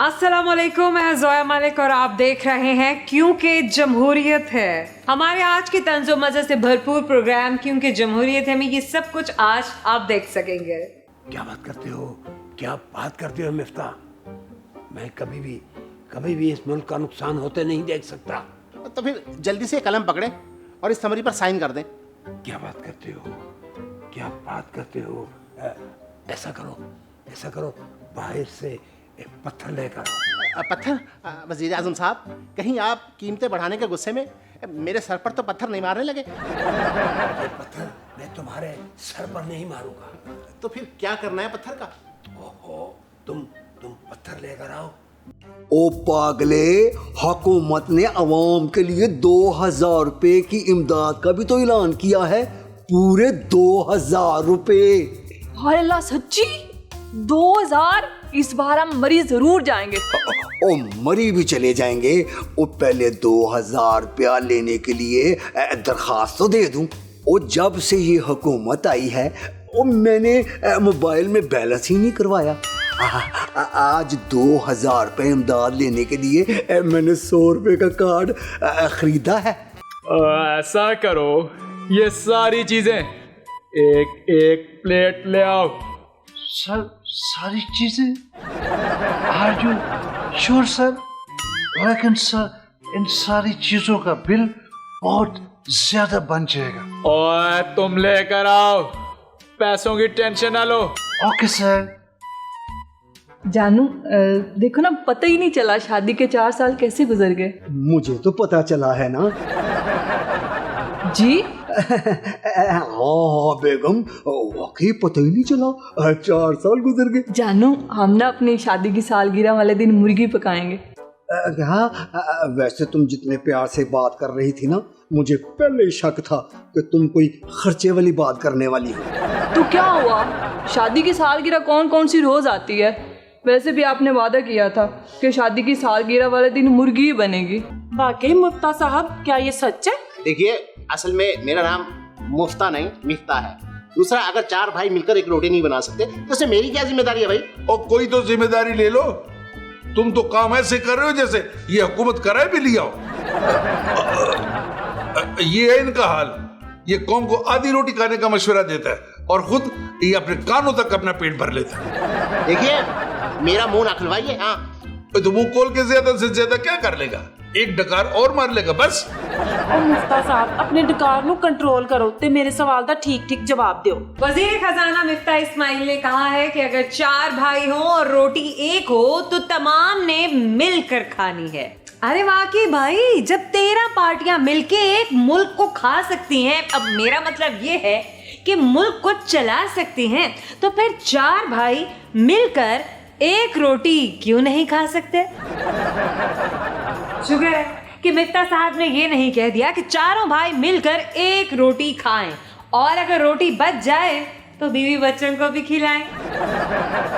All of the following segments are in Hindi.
अस्सलाम वालेकुम, मैं जोया मलिक और आप देख रहे हैं क्योंकि जमहूरियत है। हमारे आज के तंज़ो मज़े से भरपूर प्रोग्राम क्योंकि जमहूरियत है में ये सब कुछ आज आप देख सकेंगे। क्या बात करते हो, क्या बात करते हो मिफ्ता? मैं कभी भी इस मुल्क का नुकसान होते नहीं देख सकता। तो फिर जल्दी से कलम पकड़े और इस समरी पर साइन कर दें। क्या बात करते हो, क्या बात करते हो? ऐसा करो बाहर से एक पत्थर लेकर आओ। पत्थर? वज़ीर आज़म साहब, कहीं आप कीमतें बढ़ाने के गुस्से में मेरे सर पर तो पत्थर नहीं मारने लगे? ये पत्थर मैं तुम्हारे सर पर नहीं मारूंगा। तो फिर क्या करना है पत्थर का? ओहो, तुम पत्थर लेकर आओ। ओ पागले, हुकूमत ने अवाम के लिए 2000 रुपए की इमदाद का भी तो ऐलान किया है। पूरे 2000 रुपए। हाय अल्लाह, सच्ची 2000? इस बार हम मरी जरूर जाएंगे। ओ मरी भी चले जाएंगे। ओ पहले 2000 रुपया लेने के लिए दरखास्त तो दे दूं। ओ जब से ये हुकूमत आई है ओ मैंने मोबाइल में बैलेंस ही नहीं करवाया। आज 2000 रुपए इमदाद लेने के लिए मैंने 100 रुपए का कार्ड खरीदा है। ऐसा करो, ये सारी चीजें एक प्लेट ले आओ। सर, सारी चीजें? Are you sure sir? लेकिन सर, इन सारी चीजों का बिल बहुत ज्यादा बन जाएगा। और तुम लेकर आओ, पैसों की टेंशन ना लो। Okay sir. जानू, देखो ना, पता ही नहीं चला शादी के 4 साल कैसे गुजर गए। मुझे तो पता चला है ना। जी हाँ बेगम, वाकई पता ही नहीं चला, 4 साल गुजर गए। जानू, हम ना अपनी शादी की सालगिरह वाले दिन मुर्गी पकाएंगे। हाँ, वैसे तुम जितने प्यार से बात कर रही थी ना, मुझे पहले ही शक था कि तुम कोई खर्चे वाली बात करने वाली हो। तो क्या हुआ, शादी की सालगिरह कौन सी रोज आती है। वैसे भी आपने वादा किया था कि शादी की सालगिरह वाले दिन मुर्गी ही बनेगी। वाकई मुफ्ता साहब, क्या ये सच है? देखिए, असल में मेरा नाम मुफ्ता नहीं मिफ्ता है। दूसरा, अगर 4 भाई मिलकर एक रोटी नहीं बना सकते तो उसमें मेरी क्या जिम्मेदारी है भाई? और कोई तो जिम्मेदारी ले लो। तुम तो काम ऐसे कर रहे हो जैसे ये हुकूमत कराए भी लिया हो। ये है इनका हाल। ये कौम को आधी रोटी खाने का मशवरा देता है और खुद ये अपने कानों तक अपना पेट भर लेता है। देखिए, मेरा मुंह ना खुलवाइए। हाँ, तो मुंह खोल के ज्यादा से ज्यादा क्या कर लेगा? एक डकार और मार लेगा बस। और मुफ्ता साहब, अपने डकार नु कंट्रोल करो ते मेरे सवाल दा ठीक जवाब दो। वजीर खजाना मिफ्ता इस्माइल ने कहा है कि अगर 4 भाई हो और रोटी एक हो तो तमाम ने मिलकर खानी है। अरे वाकई भाई, जब 13 पार्टियां मिलके एक मुल्क को खा सकती हैं, अब मेरा मतलब ये है कि मुल्क को चला सकती हैं, तो फिर 4 भाई मिलकर एक रोटी क्यों नहीं खा सकते? शुक्र है कि मिफ्ता साहब ने ये नहीं कह दिया कि चारों भाई मिलकर एक रोटी खाएं और अगर रोटी बच जाए तो बीवी बच्चों को भी खिलाएं।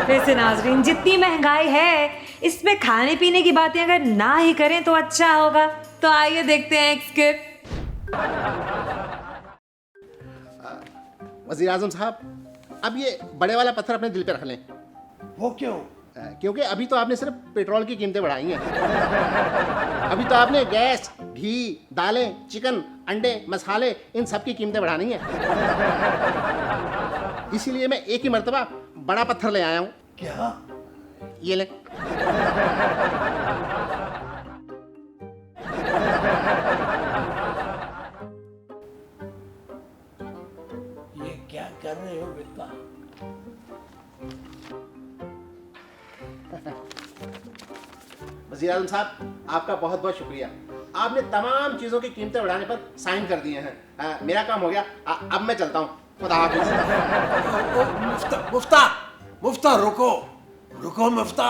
वैसे नाजरीन, जितनी महंगाई है इसमें खाने पीने की बातें अगर ना ही करें तो अच्छा होगा। तो आइए देखते हैं एक स्किप। वज़ीर आज़म साहब, अब ये बड़े वाला पत्थर अपने दिल पे रख लें। वो क्यों? क्योंकि अभी तो आपने सिर्फ पेट्रोल की कीमतें बढ़ाई हैं। अभी तो आपने गैस, घी, दालें, चिकन, अंडे, मसाले, इन सब की कीमतें बढ़ानी है। इसीलिए मैं एक ही मर्तबा बड़ा पत्थर ले आया हूँ। क्या? ये ले। ये क्या कर रहे हो मिफ्ता? वज़ीर आज़म साहब, आपका बहुत बहुत शुक्रिया। आपने तमाम चीज़ों की कीमतें बढ़ाने पर साइन कर दिए हैं। मेरा काम हो गया। अब मैं चलता हूँ। खुदा हाफिज़। मुफ्ता रुको मुफ्ता।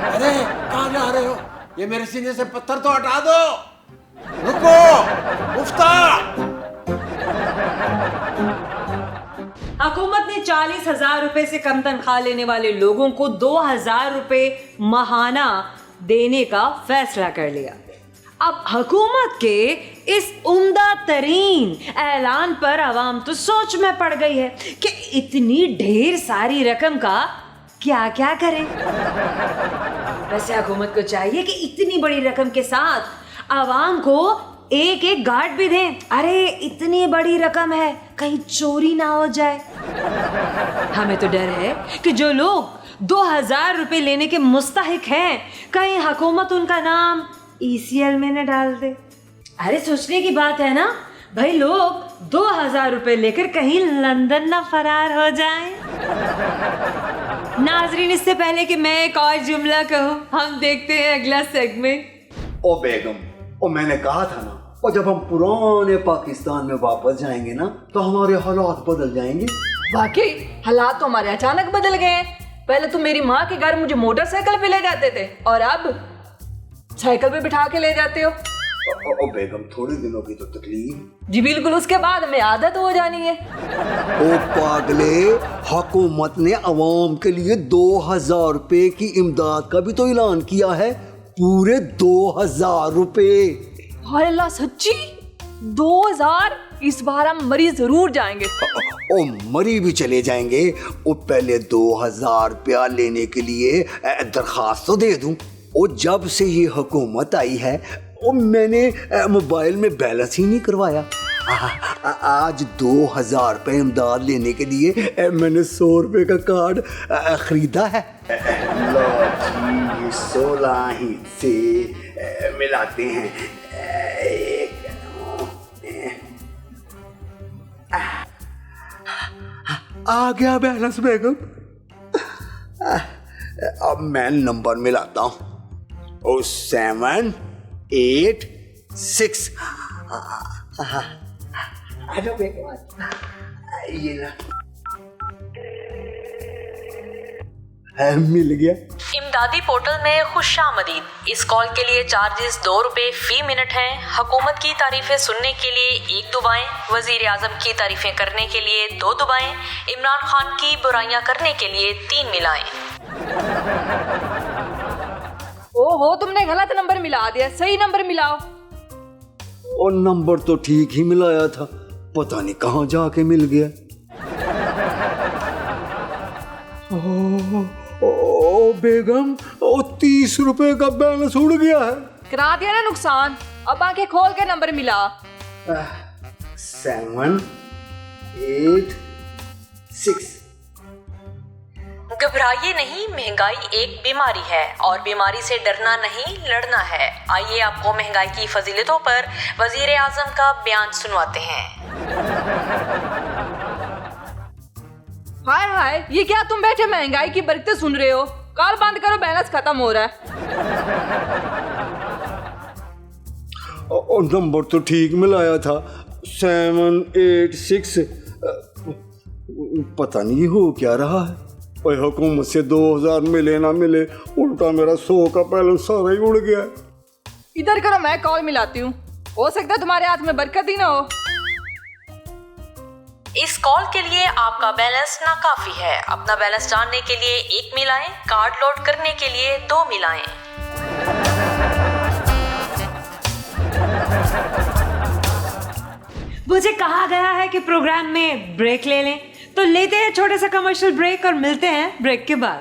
अरे कहाँ जा रहे हो? ये मेरे सीने से पत्थर तो हटा दो। रुको मुफ्ता। हुकूमत ने 40,000 रुपए से कम तनख्वाह लेने वाले लोगों को 2,000 रुपए माहाना देने का फैसला कर लिया। अब हुकूमत के इस उम्दा तरीन ऐलान पर आवाम तो सोच में पड़ गई है कि इतनी ढेर सारी रकम का क्या क्या करें। वैसे हुकूमत को चाहिए कि इतनी बड़ी रकम के साथ आवाम को एक एक गार्ड भी दें। अरे इतनी बड़ी रकम है, कहीं चोरी ना हो जाए। हमें तो डर है कि जो लोग 2000 रुपए लेने के मुस्तहिक हैं, कहीं हुकूमत उनका नाम ECL में न डाल दे। अरे सोचने की बात है ना भाई, लोग 2000 रुपए लेकर कहीं लंदन ना फरार हो जाएं। नाजरीन, इससे पहले कि मैं एक और जुमला कहूँ, हम देखते हैं अगला सेगमेंट। ओ बेगम, ओ मैंने कहा था ना, और जब हम पुराने पाकिस्तान में वापस जाएंगे ना तो हमारे हालात बदल जाएंगे। वाकई हालात तो हमारे अचानक बदल गए हैं। पहले तो मेरी माँ के घर मुझे मोटरसाइकिल पे ले जाते थे और अब साइकिल पे बिठा के ले जाते हो। ओ बेगम, थोड़े दिनों की तो तकलीफ। जी बिल्कुल, उसके बाद हमें आदत हो जानी है। ओ पागले, हुकूमत ने अवाम के लिए 2000 रुपए की इमदाद का भी तो ऐलान किया है, पूरे 2000 रुपए। हाय अल्लाह, सच्ची 2000? इस बार हम मरी जरूर जाएंगे। ओ मरी भी चले जाएंगे। ओ पहले 2000 रुपया लेने के लिए दरखास्त तो दे दूं। ओ जब से ये हुकूमत आई है ओ मैंने मोबाइल में बैलेंस ही नहीं करवाया। आज 2000 रुपये इमदाद लेने के लिए मैंने 100 रुपये का कार्ड खरीदा है। लो जी, 16 ही से मिलाते हैं। आ गया बैलेंस बेगम। अब मैं नंबर मिलाता हूँ। 7, 8, 6। ये ना मिल गया। इमदादी पोर्टल में खुशामदीद। इस कॉल के लिए चार्जेस 2 रुपए फी मिनट हैं। हुकूमत की तारीफें सुनने के लिए 1 दुबाएं, वजीर आजम की तारीफें करने के लिए 2 दुबाएं, इमरान खान की बुराइयां करने के लिए 3 मिलाएं। ओहो, तुमने गलत नंबर मिला दिया, सही नंबर मिलाओ। और नंबर तो ठीक ही मिलाया था, पता नहीं कहाँ जाके मिल गया। ओ बेगम, ओ 30 रुपए का बैलेंस उड़ गया है। करा दिया ना नुकसान। अब आंखें खोल के नंबर मिला। 7, 8, 6। घबराइए नहीं, महंगाई एक बीमारी है और बीमारी से डरना नहीं, लड़ना है। आइए आपको महंगाई की फजीलतों पर वजीर आजम का बयान सुनवाते हैं। हाय हाय, ये क्या तुम बैठे महंगाई की बरकतें सुन रहे हो? कॉल बंद करो, बैलेंस खत्म हो रहा है। और नंबर तो ठीक मिलाया था, 7, 8, 6। पता नहीं हो क्या रहा है। और हुकूमत से 2000 मिले ना मिले, उल्टा मेरा 100 का बैलेंस सारा ही उड़ गया। इधर करो, मैं कॉल मिलाती हूँ। हो सकता है तुम्हारे हाथ में बरकत ही ना हो। इस कॉल के लिए आपका बैलेंस नाकाफी है। अपना बैलेंस जानने के लिए 1 मिलाएं, कार्ड लोड करने के लिए 2 मिलाएं। मुझे कहा गया है कि प्रोग्राम में ब्रेक ले लें, तो लेते हैं छोटा सा कमर्शियल ब्रेक और मिलते हैं ब्रेक के बाद।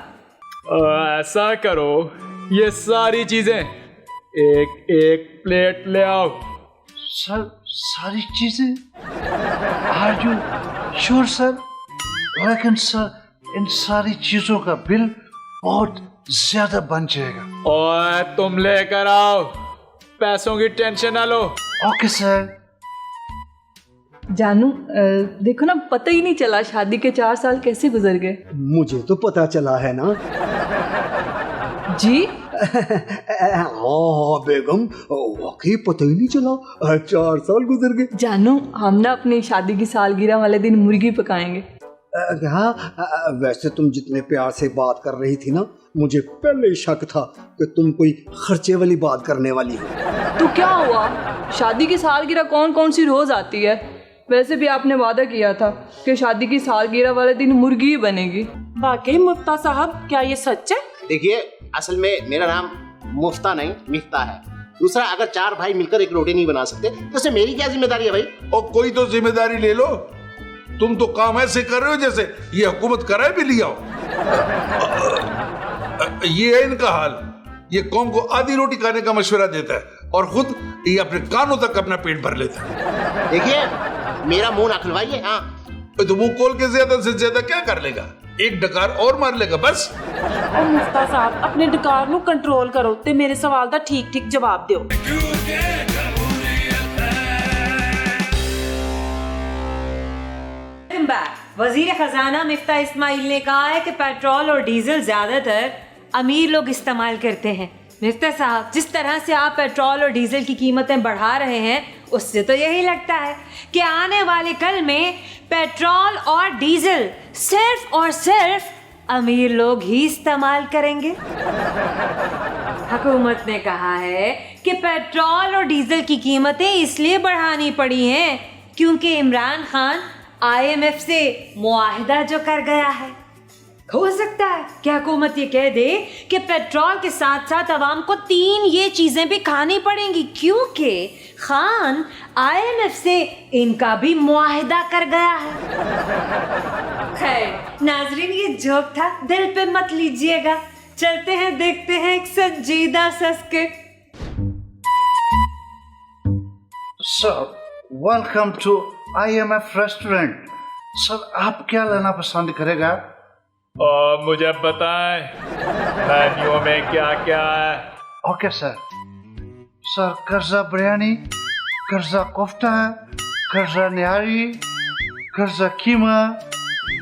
ऐसा करो, ये सारी चीजें एक एक प्लेट ले आओ। सर, सारी चीजें? Are you sure sir? लेकिन सर, इन सारी चीजों का बिल बहुत ज्यादा बन जाएगा। और तुम लेकर आओ, पैसों की टेंशन ना लो। Okay sir. जानू, देखो ना, पता ही नहीं चला शादी के 4 साल कैसे गुजर गए। मुझे तो पता चला है ना। जी? हाँ बेगम, वाकई पता ही नहीं चला, 4 साल गुजर गए। जानू, हम ना अपनी शादी की सालगिरह वाले दिन मुर्गी पकाएंगे। क्या? वैसे तुम जितने प्यार से बात कर रही थी ना, मुझे पहले ही शक था कि तुम कोई खर्चे वाली बात करने वाली हो। तो क्या हुआ? शादी की सालगिरह कौन कौन सी रोज आती है? वैसे भी आपने वादा किया था कि शादी की सालगिरह वाले दिन मुर्गी ही बनेगी। वाकई मुफ्ता साहब, क्या ये सच है? देखिए, असल में मेरा नाम मुफ्ता नहीं मिफ्ता है। दूसरा, अगर 4 भाई मिलकर एक रोटी नहीं बना सकते तो उससे मेरी क्या जिम्मेदारी है भाई? और कोई तो जिम्मेदारी ले लो। तुम तो काम ऐसे कर रहे हो जैसे ये हुकूमत कराए भी लिया हो। ये है इनका हाल। ये कौम को आधी रोटी खाने का मशवरा देता है और खुद ये अपने कानों तक अपना पेट भर लेता है। देखिए, मेरा मुंह ना खुलवाइए। हाँ, तो मुंह खोल के ज्यादा से ज्यादा क्या कर लेगा? एक डकार और मार लेगा बस। और मुफ्ता साहब अपने डकार ਨੂੰ ਕੰਟਰੋਲ ਕਰੋ ਤੇ ਮੇਰੇ ਸਵਾਲ ਦਾ ਠੀਕ-ਠੀਕ ਜਵਾਬ ਦਿਓ। वजीर खजाना मिफ्ता इस्माइल ने कहा है कि पेट्रोल और डीजल ज्यादातर अमीर लोग इस्तेमाल करते हैं। मिफ्ता साहब, जिस तरह से आप पेट्रोल और डीजल की कीमतें बढ़ा रहे हैं उससे तो यही लगता है कि आने वाले कल में पेट्रोल और डीजल सिर्फ और सिर्फ अमीर लोग ही इस्तेमाल करेंगे। हुकूमत ने कहा है कि पेट्रोल और डीजल की कीमतें इसलिए बढ़ानी पड़ी हैं क्योंकि इमरान खान IMF से मुआहिदा जो कर गया है। हो सकता है कि हुकूमत ये कह दे कि पेट्रोल के साथ साथ अवाम को 3 ये चीजें भी खानी पड़ेंगी क्योंकि खान IMF से इनका भी मुआहिदा कर गया है। खैर नाजरीन, ये जोक था, दिल पे मत लीजिएगा। चलते हैं, देखते हैं एक संजीदा सा skit. Sir, welcome to IMF restaurant. Sir, आप क्या लेना पसंद करेगा? मुझे बताएं मेन्यू में क्या क्या है। Okay sir. सर, कर्जा बिरयानी, कर्जा कोफ्ता, कर्जा निहारी, कर्जा कीमा,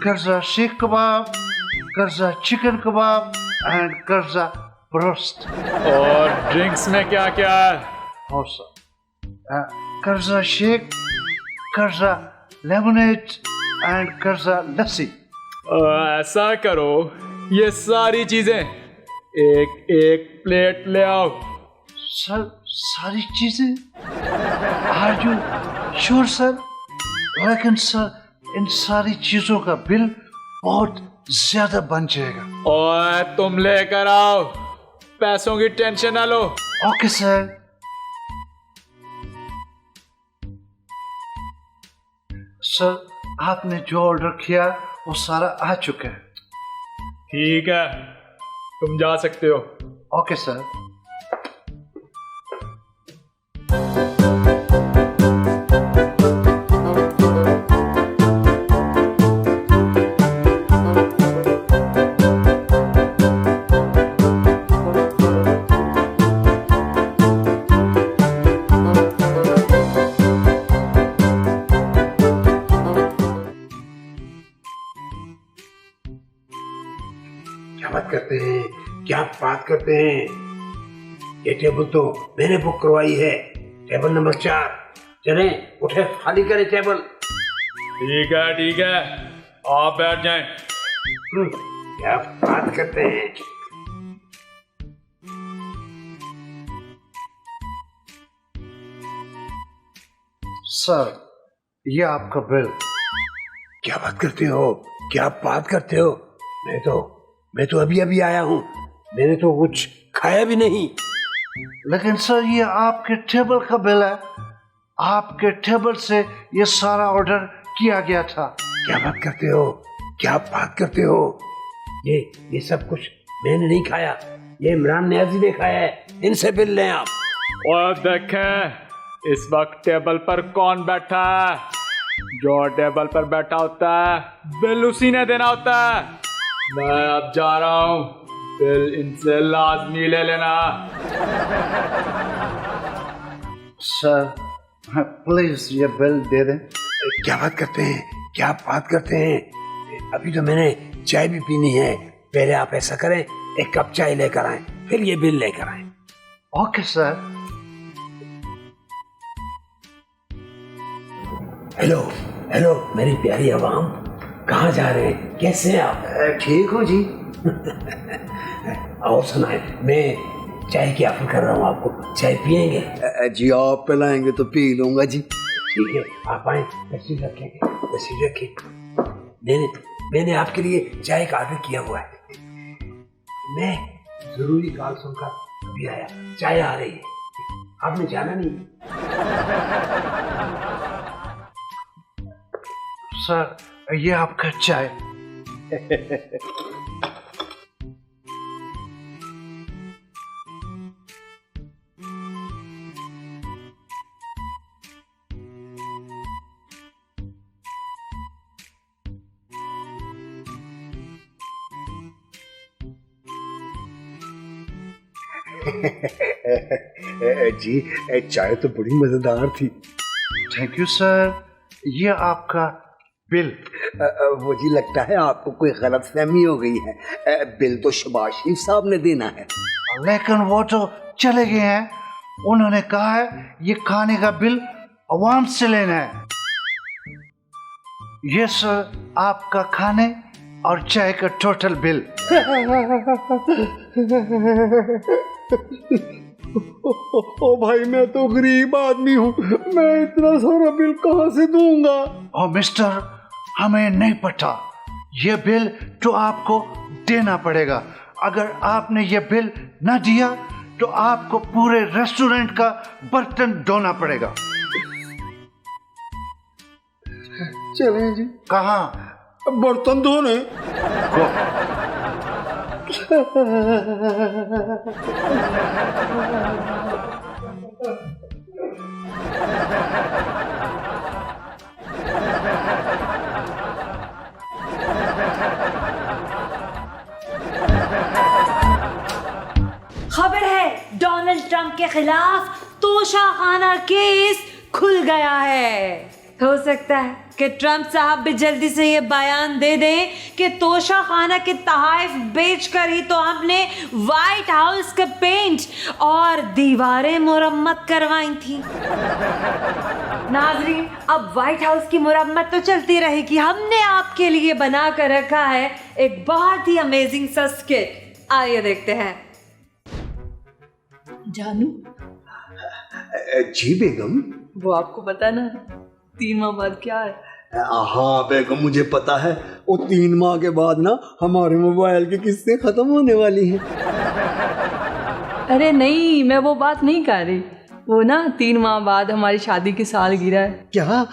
कर्जा सीख कबाब, कर्जा चिकन कबाब एंड कर्जा ब्रोस्ट। और ड्रिंक्स में क्या क्या है? हो सर, कर्जा शेक, कर्जा लेमनेड एंड कर्जा लस्सी। ऐसा करो, ये सारी चीजें एक एक प्लेट ले आओ। सर, सारी चीजें? Are you sure sir? लेकिन सर, इन सारी चीजों का बिल बहुत ज्यादा बन जाएगा। और तुम लेकर आओ, पैसों की टेंशन ना लो। Okay sir. सर, आपने जो ऑर्डर किया वो सारा आ चुका है। ठीक है, तुम जा सकते हो। Okay sir. क्या बात करते हैं? ये टेबल तो मैंने बुक करवाई है, टेबल नंबर 4। चलें, उठे, खाली करें टेबल। ठीक है, आप बैठ जाएं। क्या बात करते हैं? सर, ये आपका बिल। क्या बात करते हो? क्या बात करते हो? मैं तो अभी अभी आया हूँ, मैंने तो कुछ खाया भी नहीं। लेकिन सर, ये आपके टेबल का बिल है। आपके टेबल से ये सारा ऑर्डर किया गया था। क्या बात करते हो? क्या बात करते हो? ये सब कुछ मैंने नहीं खाया, ये इमरान न्याजी ने खाया है। इनसे बिल लें आप। और देखें इस वक्त टेबल पर कौन बैठा है। जो टेबल पर बैठा होता है बिल उसी ने देना होता है। मैं अब जा रहा हूँ, बिल इनसे लाजमी ले लेना। सर, प्लीज ये बिल दे दें। क्या बात करते हैं? क्या बात करते हैं? अभी तो मैंने चाय भी पीनी है। पहले आप ऐसा करें, 1 कप चाय लेकर आएं, फिर ये बिल लेकर आएं। Okay sir. हेलो मेरी प्यारी आवाम, कहाँ जा रहे हैं? कैसे हैं आप? ठीक हो जी। और सुनाए, मैं चाय की ऑफर कर रहा हूँ आपको। चाय पियेंगे? जी, आप पिलाएंगे तो पी लूंगा जी। ठीक है, आप आए, तस्वीर रखेंगे, तस्वीर रखें। मैंने आपके लिए चाय का ऑर्डर किया हुआ है। मैं जरूरी कॉल सुनकर अभी आया, चाय आ रही है, आपने जाना नहीं। सर ये आपका चाय। जी चाय तो बड़ी मजेदार थी। Thank you sir. ये आपका बिल। वो जी लगता है आपको कोई गलतफहमी हो गई है। बिल तो शबाज शरीफ साहब ने देना है। लेकिन वो तो चले गए हैं। उन्होंने कहा है ये खाने का बिल अवाम से लेना है। ये सर आपका खाने और चाय का टोटल बिल। ओ भाई मैं तो गरीब आदमी हूँ, मैं इतना सारा बिल कहाँ से दूंगा? और मिस्टर हमें नहीं पता, ये बिल तो आपको देना पड़ेगा। अगर आपने ये बिल न दिया तो आपको पूरे रेस्टोरेंट का बर्तन धोना पड़ेगा। चलें जी। कहाँ? बर्तन धोने। खबर है डोनाल्ड ट्रंप के खिलाफ तोशाखाना केस खुल गया है। हो सकता है कि ट्रंप साहब भी जल्दी से ये बयान दे दें कि तोशाखाना के तहाइफ बेचकर ही तो हमने व्हाइट हाउस का पेंट और दीवारें मुरम्मत करवाई थी। नाजरीन, अब व्हाइट हाउस की मुरम्मत तो चलती रहेगी। हमने आपके लिए बना कर रखा है एक बहुत ही अमेजिंग सा स्किट। आइए देखते हैं। जानू, जी बेगम। वो आपको पता ना 3 माह बाद क्या है? हाँ बेगम मुझे पता है। वो 3 माह के बाद ना हमारे मोबाइल की किस्तें खत्म होने वाली हैं। अरे नहीं, मैं वो बात नहीं कर रही। वो ना 3 माह बाद हमारी शादी की सालगिरह है। क्या?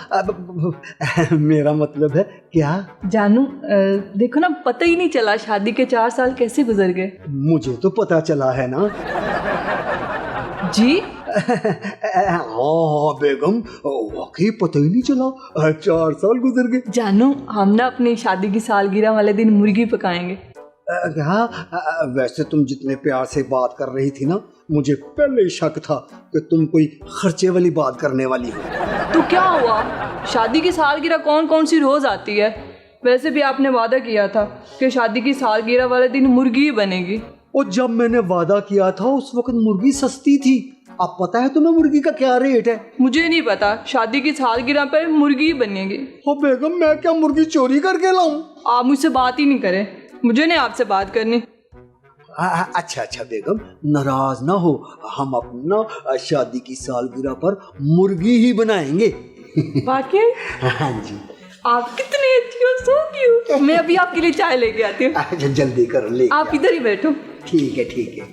मेरा मतलब है क्या? जानू, देखो ना, पता ही नहीं चला शादी के 4 साल कैसे गुजर गए। मुझे तो पता चला है ना। जी? हाँ बेगम, वाकई पता ही नहीं चला, 4 साल गुजर गए। जानू, हम ना अपनी शादी की सालगिरह वाले दिन मुर्गी पकाएंगे। क्या? वैसे तुम जितने प्यार से बात कर रही थी ना, मुझे पहले ही शक था कि तुम कोई खर्चे वाली बात करने वाली हो। तो क्या हुआ? शादी की सालगिरह कौन कौन सी रोज आती है? वैसे भी आपने वादा किया था कि शादी की सालगिरह वाले दिन मुर्गी ही बनेगी। और जब मैंने वादा किया था उस वक्त मुर्गी सस्ती थी। अब पता है तुम्हें मुर्गी का क्या रेट है? मुझे नहीं पता। शादी की सालगिरह पर मुर्गी ही बनेगी। ओ बेगम, मैं क्या मुर्गी चोरी करके लाऊं? आप मुझसे बात ही नहीं करें, मुझे नहीं आपसे बात करनी। अच्छा बेगम, नाराज ना हो, हम अपना शादी की सालगिरह पर मुर्गी ही बनाएंगे। वाकई? हाँ जी। आप कितने अच्छी हो, सो क्यूट। मैं अभी आपके लिए चाय लेके आती हूँ। अच्छा जल्दी करो, ले। आप इधर ही बैठो। ठीक है ठीक है।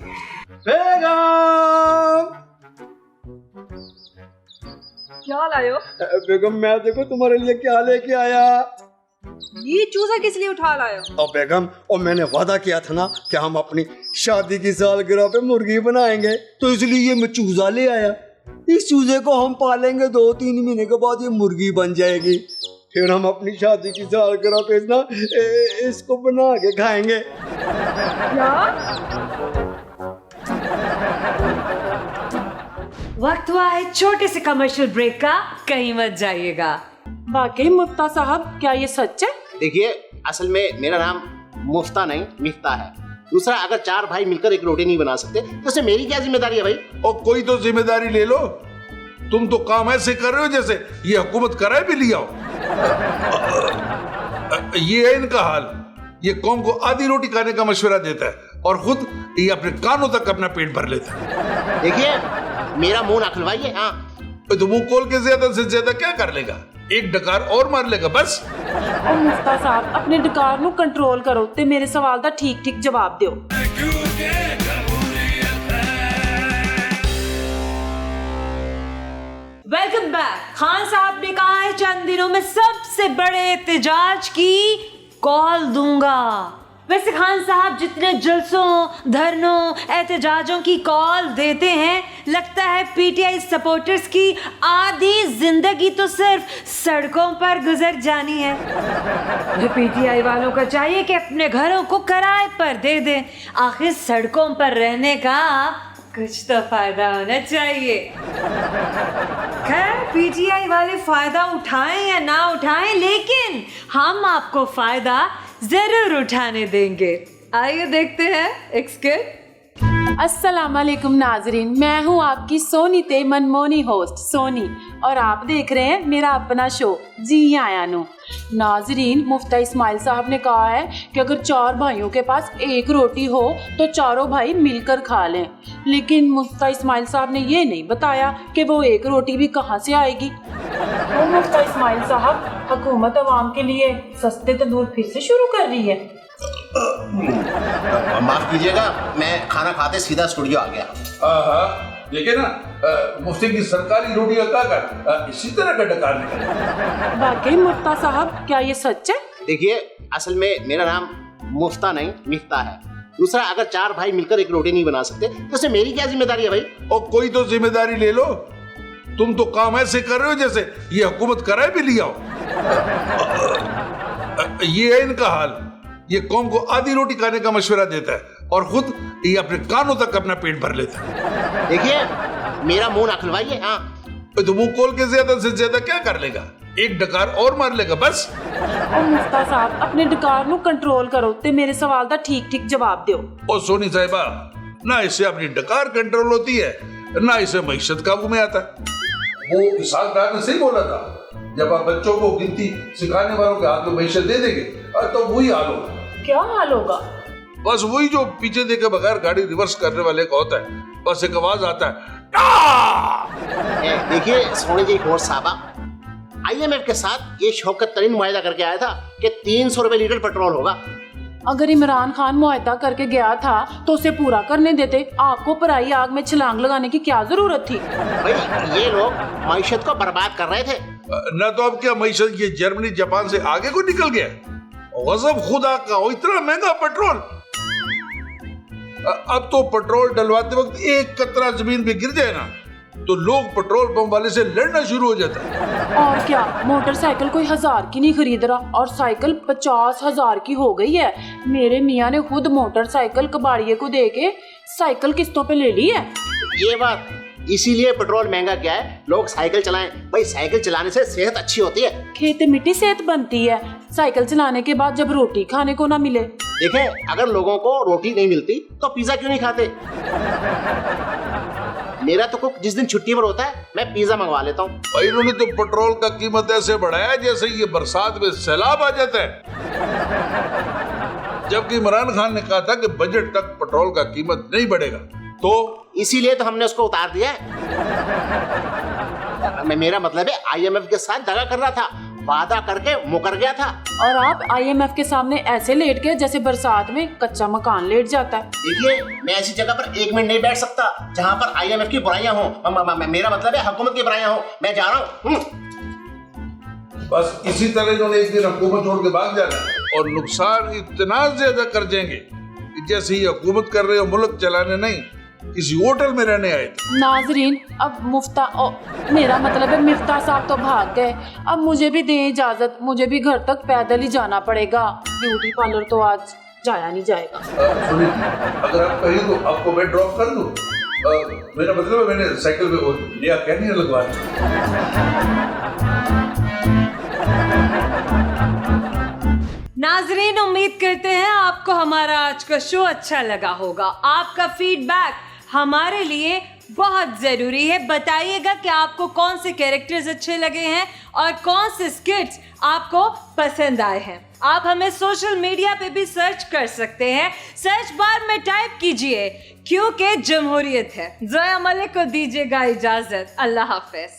बेगम, क्या लाए हो? बेगम मैं देखो तुम्हारे लिए क्या लेके आया। ये चूजा किस लिए उठा लाए हो? बेगम, और मैंने वादा किया था ना कि हम अपनी शादी की सालगिरह पे मुर्गी बनाएंगे, तो इसलिए ये मैं चूजा ले आया। इस चूजे को हम पालेंगे, 2-3 महीने के बाद ये मुर्गी बन जाएगी। फिर हम अपनी शादी की सालगिरह पे ना इसको बना के खाएंगे। वक्त हुआ है छोटे से कमर्शियल ब्रेक का, कहीं मत जाइएगा। वाकई मुफ्ता साहब, क्या ये सच है? देखिए, असल में मेरा नाम मुफ्ता नहीं मिफ्ता है। दूसरा, अगर 4 भाई मिलकर एक रोटी नहीं बना सकते तो उसमें मेरी क्या जिम्मेदारी है भाई? और कोई तो जिम्मेदारी ले लो। तुम तो काम ऐसे कर रहे हो जैसे ये हुकूमत कराए भी लिया हो। ये है इनका हाल। ये कौम को आधी रोटी खाने का मशवरा देता है और खुद ये अपने कानों तक अपना पेट भर लेता है। देखिए, मेरा मुंह ना खुलवाइए। हाँ, तो मुंह खोल के ज्यादा से ज्यादा क्या कर लेगा? एक डकार और मार लेगा बस। और मुफ्ता साहब, अपने डकार नू कंट्रोल करो ते मेरे सवाल दा ठीक जवाब दो। Welcome back. खान साहब ने कहा है चंद दिनों में सबसे सबसे बड़े एहतजाज की कॉल दूंगा। वैसे खान साहब जितने जलसों, धरनों, एहतजाजों की कॉल देते हैं, लगता है पीटीआई सपोर्टर्स की आधी जिंदगी तो सिर्फ सड़कों पर गुजर जानी है। पीटीआई वालों को चाहिए कि अपने घरों को किराए पर दे दें, आखिर सड़कों पर रहने का कुछ तो फायदा होना चाहिए। खैर पीटीआई वाले फायदा उठाएं या ना उठाएं, लेकिन हम आपको फायदा जरूर उठाने देंगे। आइए देखते हैं एक स्किट। अस्सलाम वालेकुम नाजरीन, मैं हूँ आपकी सोनी ते मनमोनी होस्ट सोनी और आप देख रहे हैं मेरा अपना शो जी आया नो। नाजरीन, मुफ्ता इस्माइल साहब ने कहा है कि अगर 4 भाइयों के पास एक रोटी हो तो चारों भाई मिलकर खा लें, लेकिन मुफ्ता इस्माइल साहब ने ये नहीं बताया कि वो एक रोटी भी कहाँ से आएगी। तो मुफ्ता इस्माइल साहब, हुकूमत अवाम के लिए सस्ते तंदूर फिर से शुरू कर रही है। माफ कीजिएगा, मैं खाना खाते सीधा स्टूडियो आ गया। हाँ, देखिए ना, मुफ्ती की सरकारी रोटी का इसी तरह का डकार निकला। वाकई मुफ्ता साहब, क्या ये सच है? देखिए, असल में मेरा नाम मुफ्ता नहीं मिफ्ता है। दूसरा, अगर 4 भाई मिलकर एक रोटी नहीं बना सकते तो उसमें मेरी क्या जिम्मेदारी है भाई? और कोई तो जिम्मेदारी ले लो। तुम तो काम ऐसे कर रहे हो जैसे ये हुकूमत कराए भी लिया हो। ये है इनका हाल। ये कौम को आधी रोटी खाने का मशवरा देता है और खुद ये अपने कानों तक अपना पेट भर लेता है। देखिए, मेरा मुंह ना खुलवाइए। हाँ, तो मुंह खोल के ज्यादा से ज्यादा क्या कर लेगा? एक डकार और मार लेगा बस। और मुफ्ता साहब, अपने डकार नू कंट्रोल करो ते मेरे सवाल दा ठीक जवाब दो। ओ सोनी साहिबा, ना इससे अपनी डकार कंट्रोल होती है, ना इसे मईशत काबू में आता है। वो इसहाक डार ने सही बोला था, जब आप बच्चों को गिनती सिखाने वालों के हाथ में मईशत दे देंगे तो वही हाल होगा। क्या हाल होगा? बस वही जो पीछे देखे बगैर गाड़ी रिवर्स करने वाले का होता है। बस एक आवाज आता है। देखिए सोनी जी होश साहबा, IMF के साथ ये शौकत तरीन मुआहदा करके आया था कि 300 रुपए लीटर पेट्रोल होगा। अगर इमरान खान मुआहदा करके गया था तो उसे पूरा करने देते। आपको पराई आग में छलांग लगाने की क्या जरूरत थी? भाई, ये लोग मईशत को बर्बाद कर रहे थे। न तो अब क्या मईशत ये जर्मनी जापान से आगे को निकल गया। गज़ब खुदा का, इतना महंगा पेट्रोल। अब तो पेट्रोल डलवाते वक्त एक कतरा जमीन पे गिर जाए ना तो लोग पेट्रोल पंप वाले से लड़ना शुरू हो जाता है। और क्या, मोटरसाइकिल कोई 1000 की नहीं खरीद रहा और साइकिल 50,000 की हो गई है। मेरे मियाँ ने खुद मोटरसाइकिल कबाड़िए को दे के साइकिल किस्तों पे ले ली है। ये बात, इसीलिए पेट्रोल महंगा क्या है, लोग साइकिल चलाएं। भाई, साइकिल चलाने से सेहत अच्छी होती है। खेते मिट्टी सेहत बनती है। साइकिल चलाने के बाद जब रोटी खाने को ना मिले। देखें, अगर लोगों को रोटी नहीं मिलती तो पिज्जा क्यों नहीं खाते? मेरा तो कुक जिस दिन छुट्टी पर होता है मैं पिज्जा मंगवा लेता हूँ। भाई, इन्होंने तो पेट्रोल का कीमत ऐसे बढ़ाया जैसे ये बरसात में सैलाब आ जाता है। जबकि इमरान खान ने कहा था कि बजट तक पेट्रोल का कीमत नहीं बढ़ेगा, तो इसीलिए तो हमने उसको उतार दिया है। मेरा मतलब है IMF के साथ दगा कर रहा था, वादा करके मुकर गया था। और आप IMF के सामने ऐसे लेट गए जैसे बरसात में कच्चा मकान लेट जाता है। देखिए, मैं ऐसी जगह पर 1 मिनट नहीं बैठ सकता जहाँ पर IMF की बुराइयां हों। मेरा मतलब है हुकूमत की बुराइयां हों। मैं जा रहा हूँ। बस इसी तरह इन्होंने एक दिन हुकूमत छोड़ के भाग जाना और नुकसान इतना ज्यादा कर देंगे कि जैसे ये हुकूमत कर रहे हो मुल्क चलाने नहीं, किसी होटल में रहने आए थे। नाजरीन, अब मेरा मतलब है मिफ्ता साहब तो भाग गए। अब मुझे भी दें इजाजत, मुझे भी घर तक पैदल ही जाना पड़ेगा। ब्यूटी पार्लर तो आज जाया नहीं जाएगा। सुनिए, अगर आप कहें तो आपको मैं ड्रॉप कर दूं। मेरा मतलब है मैंने साइकिल पे लिया कैनियर लगवा दी। नाजरीन, उम्मीद करते हैं आपको हमारा आज का शो अच्छा लगा होगा। आपका फीडबैक हमारे लिए बहुत जरूरी है। बताइएगा कि आपको कौन से कैरेक्टर्स अच्छे लगे हैं और कौन से स्किट्स आपको पसंद आए हैं। आप हमें सोशल मीडिया पे भी सर्च कर सकते हैं। सर्च बार में टाइप कीजिए क्योंकि जमहूरियत है। जोया मलिक को दीजिएगा इजाजत। अल्लाह हाफिज।